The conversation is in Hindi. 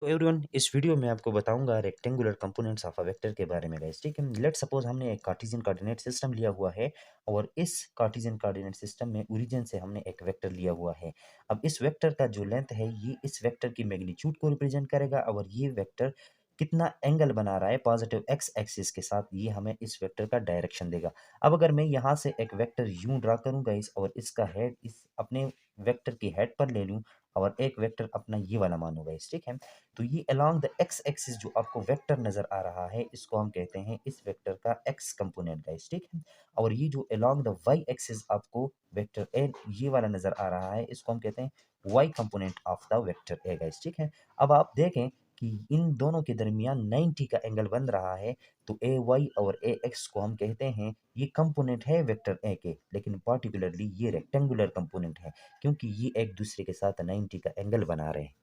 तो एवरीवन इस वीडियो में आपको बताऊंगा rectangular components of a vector के बारे में गाइस। ठीक है, लेट सपोज हमने एक कार्टेशियन कोऑर्डिनेट सिस्टम लिया हुआ है और इस कार्टेशियन कोऑर्डिनेट सिस्टम में ओरिजिन से हमने एक वेक्टर लिया हुआ है। अब इस वेक्टर का जो लेंथ है ये इस वेक्टर की मैग्नीट्यूड को रिप्रेजेंट करेगा और ये वेक्टर कितना एंगल बना रहा है पॉजिटिव एक्स एक्सिस के साथ ये हमें इस वेक्टर का डायरेक्शन देगा। अब अगर मैं यहाँ से एक वेक्टर यूं ड्रा करूँ गाइस और इसका हेड इस अपने वेक्टर की हेड पर ले लूँ और एक वेक्टर अपना ये वाला मानो गाइस। ठीक है, तो ये अलोंग द एक्स एक्सिस जो आपको वेक्टर नजर आ रहा है इसको हम कहते हैं इस वेक्टर का एक्स कंपोनेंट गाइस। ठीक है, और ये जो अलोंग द वाई एक्सिस आपको वेक्टर ए ये वाला नजर आ रहा है इसको हम कहते हैं Y component of the vector A guys. ठीक है, अब आप देखें कि इन दोनों के दरमियान 90 का एंगल बन रहा है, तो ए वाई और ए एक्स को हम कहते हैं ये कंपोनेंट है वेक्टर ए के, लेकिन पार्टिकुलरली ये रेक्टेंगुलर कंपोनेंट है क्योंकि ये एक दूसरे के साथ 90 का एंगल बना रहे हैं।